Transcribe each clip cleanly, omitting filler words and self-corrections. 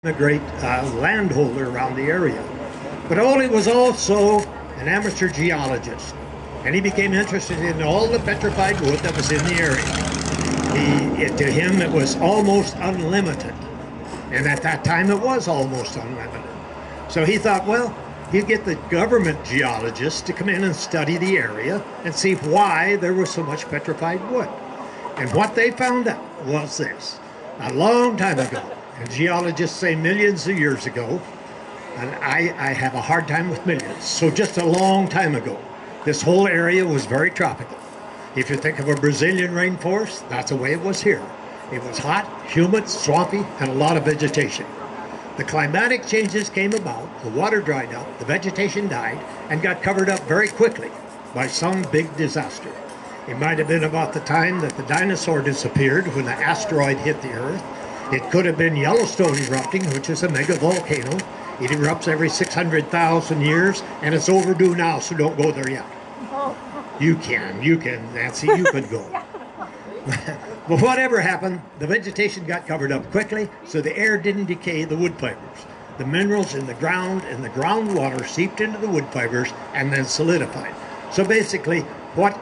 a great landholder around the area. But Ole was also an amateur geologist, and he became interested in all the petrified wood that was in the area. To him, it was almost unlimited, and at that time it was almost unlimited. So he thought, well, he'd get the government geologists to come in and study the area and see why there was so much petrified wood. And what they found out was this: a long time ago, and geologists say millions of years ago, and I have a hard time with millions, so just a long time ago, this whole area was very tropical. If you think of a Brazilian rainforest, that's the way it was here. It was hot, humid, swampy, and a lot of vegetation. The climatic changes came about, the water dried up, the vegetation died, and got covered up very quickly by some big disaster. It might have been about the time that the dinosaur disappeared when the asteroid hit the Earth. It could have been Yellowstone erupting, which is a mega volcano. It erupts every 600,000 years, and it's overdue now, so don't go there yet. You can, Nancy, you could go. But whatever happened, the vegetation got covered up quickly, so the air didn't decay the wood fibers. The minerals in the ground and the groundwater seeped into the wood fibers and then solidified. So basically, what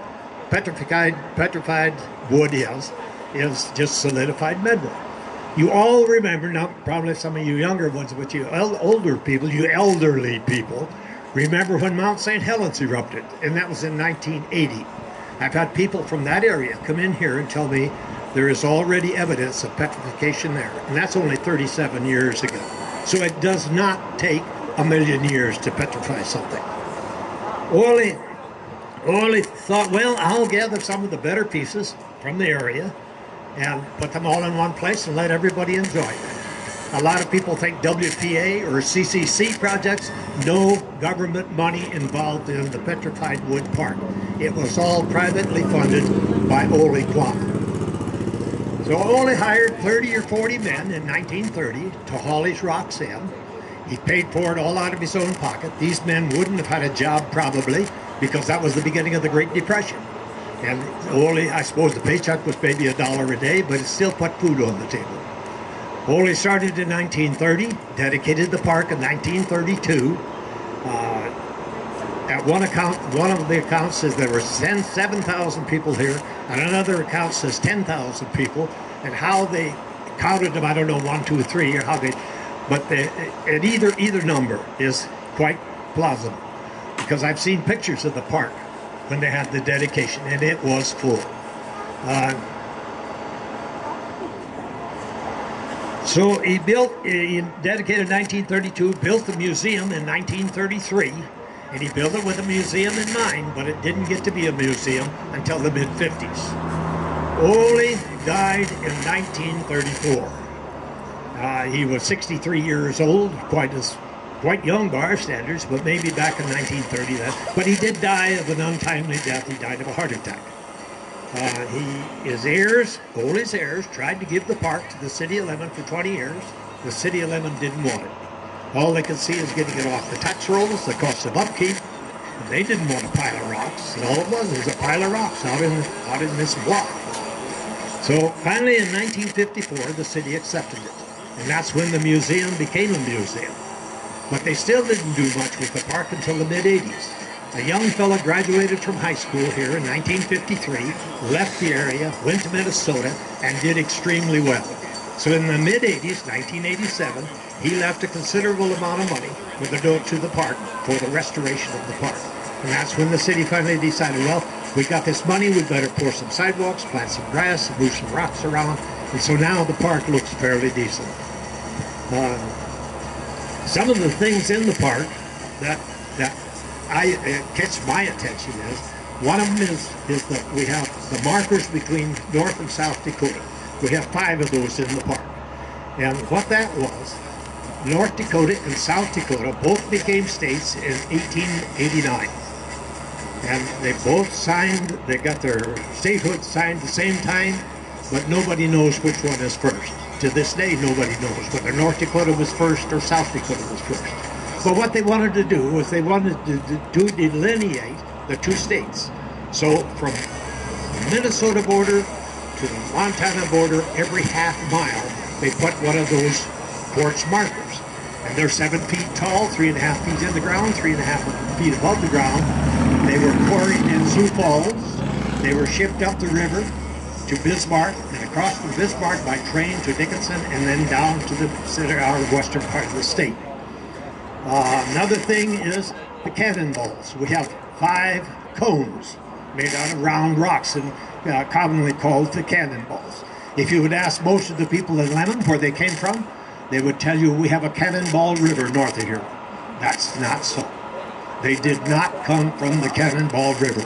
petrified wood is just solidified bedrock. You all remember, now probably some of you younger ones, but you older people, you elderly people, remember when Mount St. Helens erupted, and that was in 1980. I've had people from that area come in here and tell me there is already evidence of petrification there, and that's only 37 years ago. So it does not take a million years to petrify something. Ole thought, well, I'll gather some of the better pieces from the area and put them all in one place and let everybody enjoy it. A lot of people think WPA or CCC projects, no government money involved in the Petrified Wood Park. It was all privately funded by Ole Quammen. So Ole hired 30 or 40 men in 1930 to haul his rocks in. He paid for it all out of his own pocket. These men wouldn't have had a job probably, because that was the beginning of the Great Depression. And Ole, I suppose the paycheck was maybe $1 a day, but it still put food on the table. Ole started in 1930, dedicated the park in 1932. At one of the accounts says there were 7,000 people here, and another account says 10,000 people. And how they counted them, I don't know, 1, 2, 3, or how they, but and either number is quite plausible, because I've seen pictures of the park when they had the dedication, and it was full. So he dedicated 1932, built the museum in 1933, and he built it with a museum in mind, but it didn't get to be a museum until the mid-50s. Ole died in 1934. He was 63 years old, quite young by our standards, but maybe back in 1930 then. But he did die of an untimely death. He died of a heart attack. His heirs, Ole's heirs, tried to give the park to the city of Lemmon for 20 years. The city of Lemmon didn't want it. All they could see is getting it off the tax rolls, the cost of upkeep. And they didn't want a pile of rocks. And all it was a pile of rocks out in this block. So finally in 1954, the city accepted it. And that's when the museum became a museum. But they still didn't do much with the park until the mid-80s. A young fellow graduated from high school here in 1953, left the area, went to Minnesota, and did extremely well. So in the mid-80s, 1987, he left a considerable amount of money with a note to the park for the restoration of the park. And that's when the city finally decided, well, we got this money, we better pour some sidewalks, plant some grass, move some rocks around. And so now the park looks fairly decent. Some of the things in the park that catch my attention is, one of them is that we have the markers between North and South Dakota. We have 5 of those in the park. And what that was, North Dakota and South Dakota both became states in 1889. And they both signed, they got their statehood signed at the same time, but nobody knows which one is first. To this day, nobody knows whether North Dakota was first or South Dakota was first. But what they wanted to do was they wanted to delineate the 2 states. So from the Minnesota border to the Montana border, every half mile, they put one of those quartz markers. And they're 7 feet tall, 3.5 feet in the ground, 3.5 feet above the ground. They were quarried in Sioux Falls. They were shipped up the river to Bismarck and across from Bismarck by train to Dickinson and then down to the center, our western part of the state. Another thing is the cannonballs. We have 5 cones made out of round rocks and commonly called the cannonballs. If you would ask most of the people in Lemmon where they came from, they would tell you we have a cannonball river north of here. That's not so. They did not come from the Cannonball River.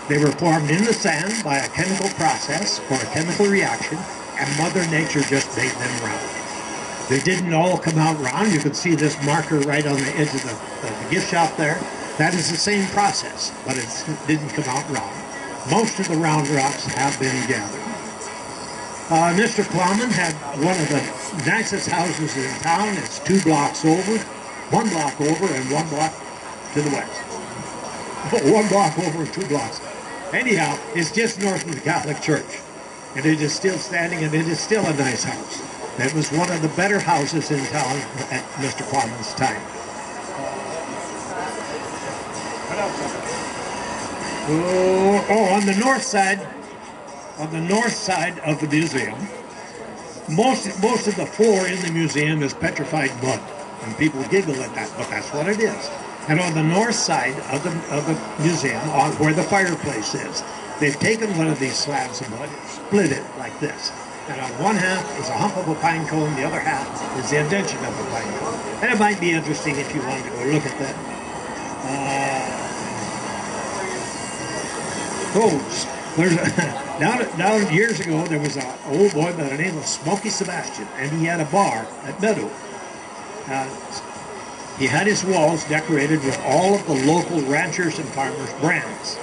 They were formed in the sand by a chemical process or a chemical reaction, and Mother Nature just made them round. They didn't all come out round. You can see this marker right on the edge of the gift shop there. That is the same process, but it didn't come out round. Most of the round rocks have been gathered. Mr. Quammen had one of the nicest houses in town. It's 2 blocks over, 1 block over, and 1 block to the west. 1 block over and 2 blocks. Anyhow, it's just north of the Catholic Church. And it is still standing, and it is still a nice house. It was one of the better houses in town at Mr. Quammen's time. On the north side of the museum, most of the floor in the museum is petrified mud, and people giggle at that, but that's what it is. And on the north side of the museum, on where the fireplace is, they've taken one of these slabs of mud and split it like this. And on one half is a hump of a pine cone, the other half is the indention of a pine cone. And it might be interesting if you wanted to go look at that. Roads. Down years ago, there was an old boy by the name of Smoky Sebastian, and he had a bar at Meadow. He had his walls decorated with all of the local ranchers and farmers' brands.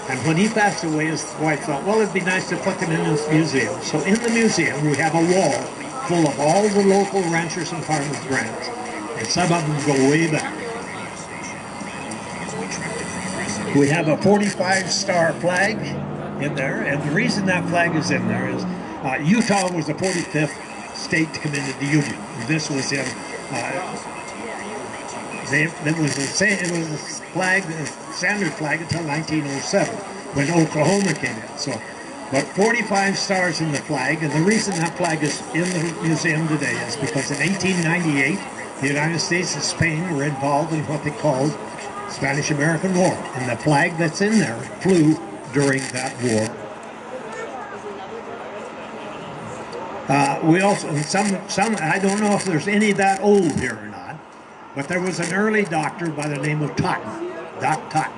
And when he passed away, his wife thought, well, it'd be nice to put them in this museum. So in the museum, we have a wall full of all the local ranchers and farmers' brands. And some of them go way back. We have a 45-star flag in there, and the reason that flag is in there is Utah was the 45th state to come into the Union. This was in it was a flag, the standard flag until 1907 when Oklahoma came in. So, but 45 stars in the flag, and the reason that flag is in the museum today is because in 1898 the United States and Spain were involved in what they called Spanish-American War, and the flag that's in there flew during that war. We also, some I don't know if there's any that old here or not, but there was an early doctor by the name of Totten, Doc Totten.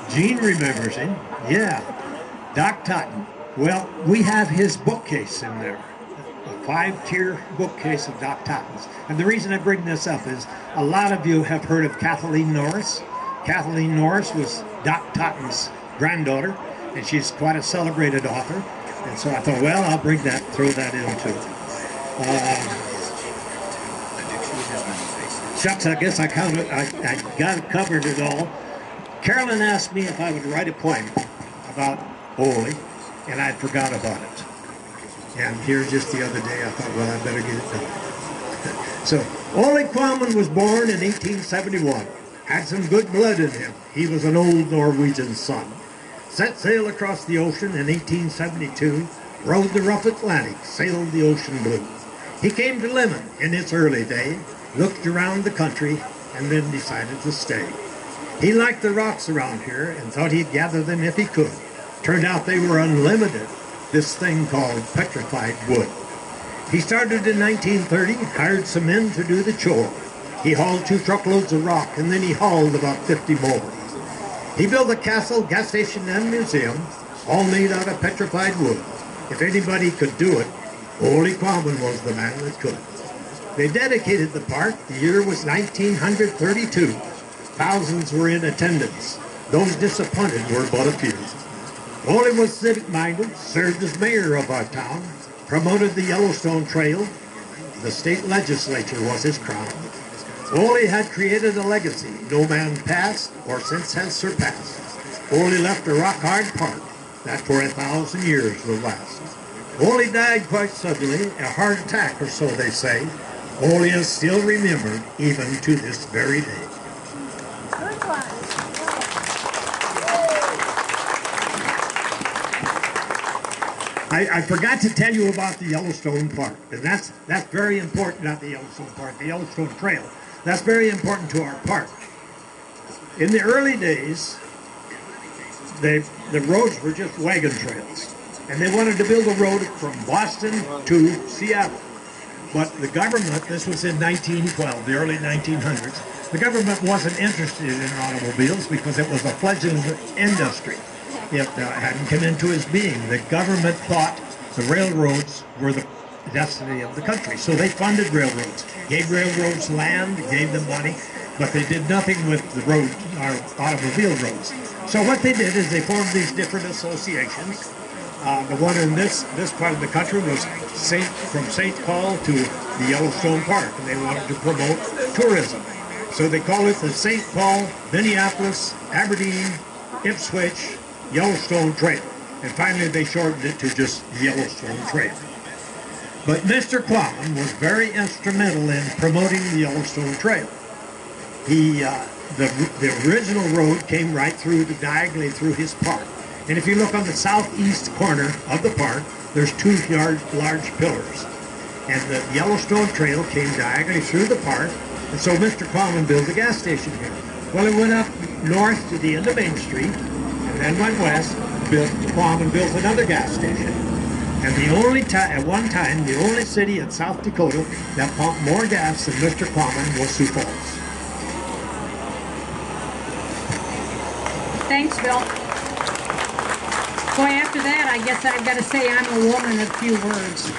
Gene remembers him, yeah, Doc Totten. Well, we have his bookcase in there, a 5-tier bookcase of Doc Totten's. And the reason I bring this up is a lot of you have heard of Kathleen Norris. Kathleen Norris was Doc Totten's granddaughter, and she's quite a celebrated author. And so I thought, well, I'll throw that in too. Shucks, I guess I covered it all. Carolyn asked me if I would write a poem about Ole, and I forgot about it. And here just the other day, I thought, well, I better get it done. So, Ole Quammen was born in 1871. Had some good blood in him. He was an old Norwegian son. Set sail across the ocean in 1872, rode the rough Atlantic, sailed the ocean blue. He came to Lemmon in its early day, looked around the country, and then decided to stay. He liked the rocks around here and thought he'd gather them if he could. Turned out they were unlimited, this thing called petrified wood. He started in 1930, hired some men to do the chore. He hauled 2 truckloads of rock, and then he hauled about 50 more. He built a castle, gas station, and museum, all made out of petrified wood. If anybody could do it, Ole Quammen was the man that could. They dedicated the park. The year was 1932. Thousands were in attendance. Those disappointed were but a few. Ole was civic-minded, served as mayor of our town, promoted the Yellowstone Trail. The state legislature was his crown. Ole had created a legacy no man past or since has surpassed. Ole left a rock-hard park that for 1,000 years will last. Ole died quite suddenly, a heart attack or so they say, Ole is still remembered even to this very day. I forgot to tell you about the Yellowstone Park, and that's very important, not the Yellowstone Park, the Yellowstone Trail. That's very important to our park. In the early days, the roads were just wagon trails, and they wanted to build a road from Boston to Seattle. But the government, this was in 1912, the early 1900s, the government wasn't interested in automobiles because it was a fledgling industry. It hadn't come into its being. The government thought the railroads were the destiny of the country, so they funded railroads, gave railroads land, gave them money, but they did nothing with the road, our automobile roads. So what they did is they formed these different associations. The one in this part of the country was from St. Paul to the Yellowstone Park, and they wanted to promote tourism. So they called it the St. Paul, Minneapolis, Aberdeen, Ipswich, Yellowstone Trail. And finally they shortened it to just the Yellowstone Trail. But Mr. Quammen was very instrumental in promoting the Yellowstone Trail. The original road came right through, diagonally through his park. And if you look on the southeast corner of the park, there's two large pillars. And the Yellowstone Trail came diagonally through the park, and so Mr. Quammen built a gas station here. Well, it went up north to the end of Main Street, and then went west. Quammen built another gas station. And at one time, the only city in South Dakota that pumped more gas than Mr. Quammen was Sioux Falls. Thanks, Bill. Boy, after that, I guess I've got to say I'm a woman of few words.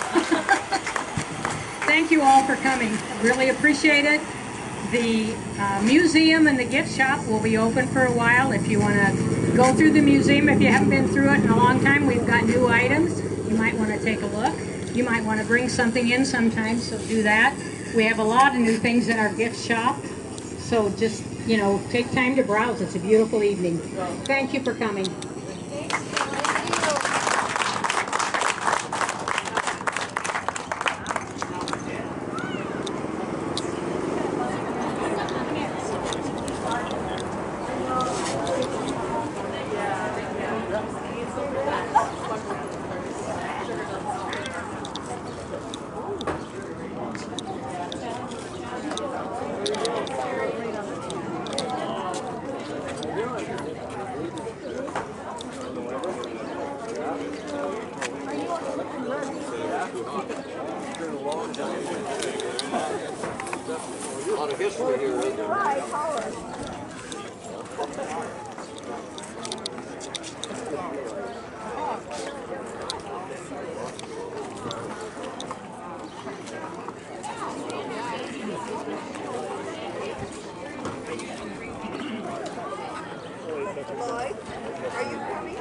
Thank you all for coming. Really appreciate it. The museum and the gift shop will be open for a while. If you want to go through the museum, if you haven't been through it in a long time, we've got new items. You might want to take a look. You might want to bring something in sometime, so do that. We have a lot of new things at our gift shop, so just, take time to browse. It's a beautiful evening. Thank you for coming. A lot of history here, isn't there? Right, Lloyd, are you coming?